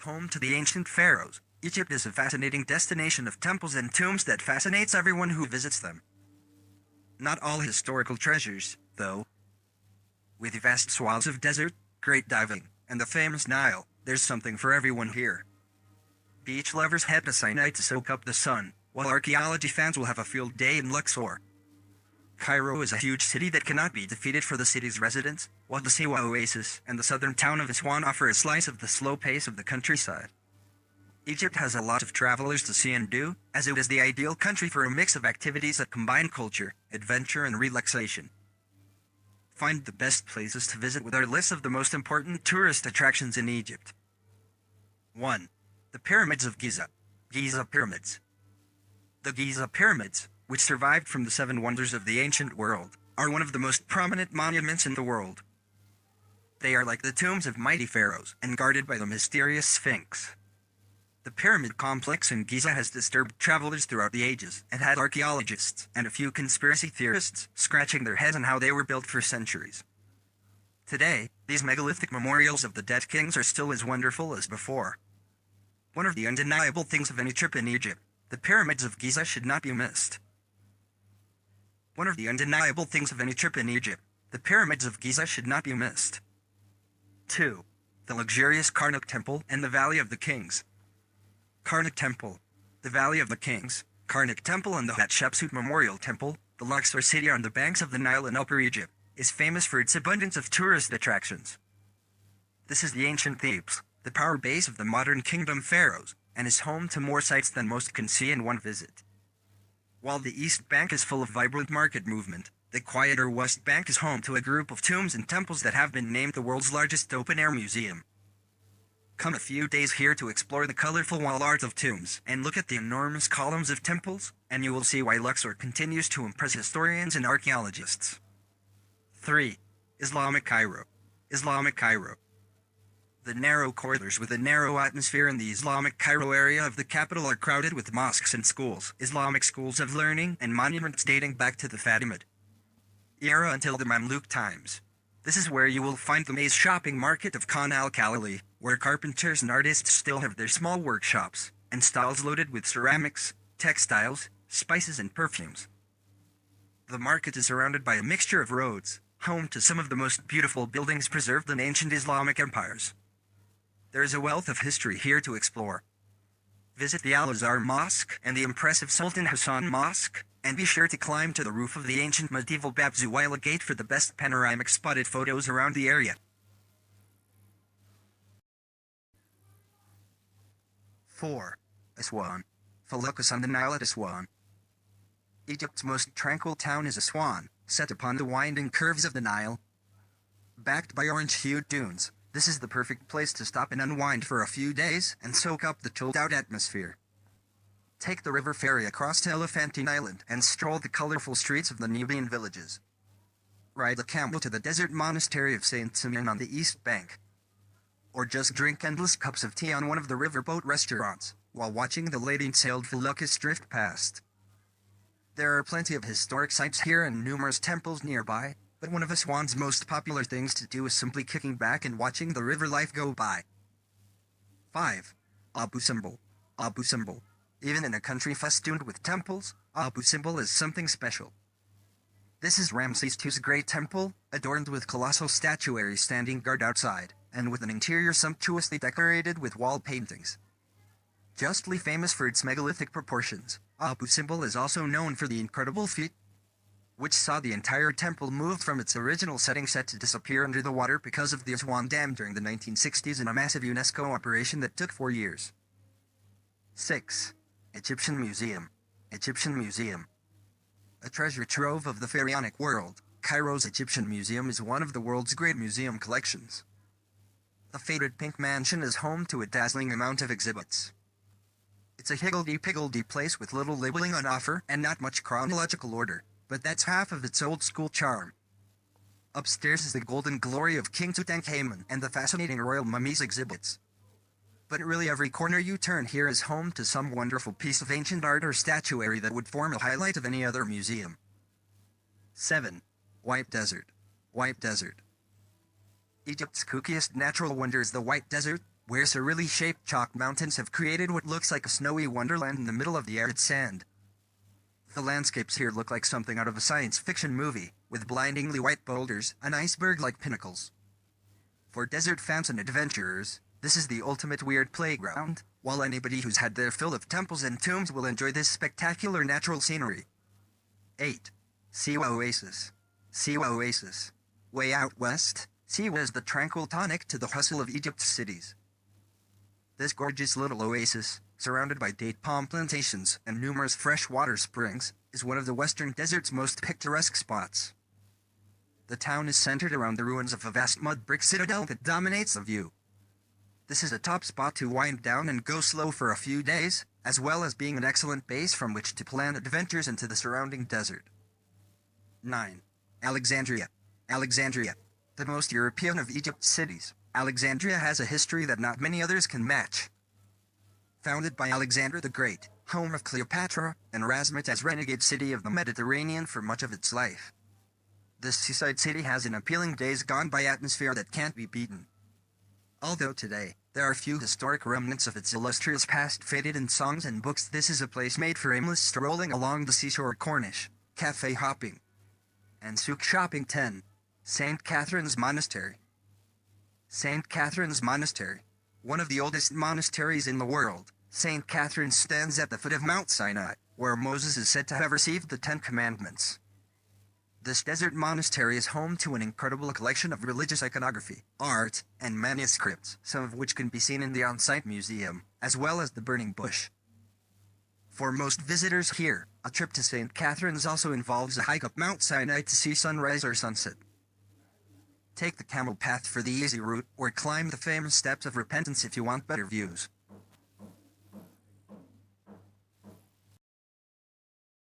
Home to the ancient pharaohs, Egypt is a fascinating destination of temples and tombs that fascinates everyone who visits them. Not all historical treasures, though. With vast swaths of desert, great diving, and the famous Nile, there's something for everyone here. Beach lovers head to Sinai to soak up the sun, while archaeology fans will have a field day in Luxor. Cairo is a huge city that cannot be defeated for the city's residents, while the Siwa Oasis and the southern town of Aswan offer a slice of the slow pace of the countryside. Egypt has a lot of travelers to see and do, as it is the ideal country for a mix of activities that combine culture, adventure, and relaxation. Find the best places to visit with our list of the most important tourist attractions in Egypt. 1. The Pyramids of Giza. Giza Pyramids. The Giza Pyramids, which survived from the 7 wonders of the ancient world, are one of the most prominent monuments in the world. They are like the tombs of mighty pharaohs and guarded by the mysterious Sphinx. The pyramid complex in Giza has disturbed travelers throughout the ages and had archaeologists and a few conspiracy theorists scratching their heads on how they were built for centuries. Today, these megalithic memorials of the dead kings are still as wonderful as before. One of the undeniable things of any trip in Egypt, the pyramids of Giza should not be missed. One of the undeniable things of any trip in Egypt, the pyramids of Giza should not be missed. 2. The luxurious Karnak Temple and the Valley of the Kings. Karnak Temple, the Valley of the Kings, Karnak Temple and the Hatshepsut Memorial Temple, the Luxor city on the banks of the Nile in Upper Egypt, is famous for its abundance of tourist attractions. This is the ancient Thebes, the power base of the modern kingdom pharaohs, and is home to more sights than most can see in one visit. While the East Bank is full of vibrant market movement, the quieter West Bank is home to a group of tombs and temples that have been named the world's largest open-air museum. Come a few days here to explore the colorful wall art of tombs and look at the enormous columns of temples, and you will see why Luxor continues to impress historians and archaeologists. 3. Islamic Cairo. Islamic Cairo. The narrow corridors with a narrow atmosphere in the Islamic Cairo area of the capital are crowded with mosques and schools, Islamic schools of learning, and monuments dating back to the Fatimid era until the Mamluk times. This is where you will find the maze shopping market of Khan al-Khalili, where carpenters and artists still have their small workshops, and stalls loaded with ceramics, textiles, spices and perfumes. The market is surrounded by a mixture of roads, home to some of the most beautiful buildings preserved in ancient Islamic empires. There is a wealth of history here to explore. Visit the Al-Azhar Mosque and the impressive Sultan Hassan Mosque, and be sure to climb to the roof of the ancient medieval Bab Zuwayla Gate for the best panoramic spotted photos around the area. 4. Aswan. Focus on the Nile at Aswan. Egypt's most tranquil town is Aswan, set upon the winding curves of the Nile. Backed by orange-hued dunes, this is the perfect place to stop and unwind for a few days and soak up the chilled-out atmosphere. Take the river ferry across to Elephantine Island and stroll the colorful streets of the Nubian villages. Ride the camel to the desert monastery of St. Simeon on the east bank. Or just drink endless cups of tea on one of the riverboat restaurants, while watching the laden-sailed felucas drift past. There are plenty of historic sites here and numerous temples nearby, but one of Aswan's most popular things to do is simply kicking back and watching the river life go by. 5. Abu Simbel. Abu Simbel. Even in a country festooned with temples, Abu Simbel is something special. This is Ramses II's great temple, adorned with colossal statuary standing guard outside, and with an interior sumptuously decorated with wall paintings. Justly famous for its megalithic proportions, Abu Simbel is also known for the incredible feat, which saw the entire temple moved from its original setting set to disappear under the water because of the Aswan Dam during the 1960s in a massive UNESCO operation that took 4 years. 6. Egyptian Museum. Egyptian Museum. A treasure trove of the pharaonic world, Cairo's Egyptian Museum is one of the world's great museum collections. The faded pink mansion is home to a dazzling amount of exhibits. It's a higgledy-piggledy place with little labeling on offer and not much chronological order, but that's half of its old-school charm. Upstairs is the golden glory of King Tutankhamun and the fascinating royal mummies exhibits. But really every corner you turn here is home to some wonderful piece of ancient art or statuary that would form a highlight of any other museum. 7. White Desert. White Desert. Egypt's kookiest natural wonder is the White Desert, where surreally shaped chalk mountains have created what looks like a snowy wonderland in the middle of the arid sand. The landscapes here look like something out of a science fiction movie, with blindingly white boulders and iceberg-like pinnacles. For desert fans and adventurers, this is the ultimate weird playground, while anybody who's had their fill of temples and tombs will enjoy this spectacular natural scenery. 8. Siwa Oasis. Siwa Oasis. Way out west, Siwa is the tranquil tonic to the hustle of Egypt's cities. This gorgeous little oasis, surrounded by date palm plantations and numerous freshwater springs, is one of the western desert's most picturesque spots. The town is centered around the ruins of a vast mud brick citadel that dominates the view. This is a top spot to wind down and go slow for a few days, as well as being an excellent base from which to plan adventures into the surrounding desert. 9. Alexandria. Alexandria. The most European of Egypt's cities, Alexandria has a history that not many others can match. Founded by Alexander the Great, home of Cleopatra, and Razmet as renegade city of the Mediterranean for much of its life. This seaside city has an appealing days-gone-by atmosphere that can't be beaten. Although today, there are few historic remnants of its illustrious past faded in songs and books, this is a place made for aimless strolling along the seashore Corniche, cafe hopping, and souk shopping. 10. St. Catherine's Monastery. St. Catherine's Monastery. One of the oldest monasteries in the world, St. Catherine stands at the foot of Mount Sinai, where Moses is said to have received the 10 Commandments. This desert monastery is home to an incredible collection of religious iconography, art, and manuscripts, some of which can be seen in the on-site museum, as well as the burning bush. For most visitors here, a trip to St. Catherine's also involves a hike up Mount Sinai to see sunrise or sunset. Take the camel path for the easy route, or climb the famous steps of repentance if you want better views.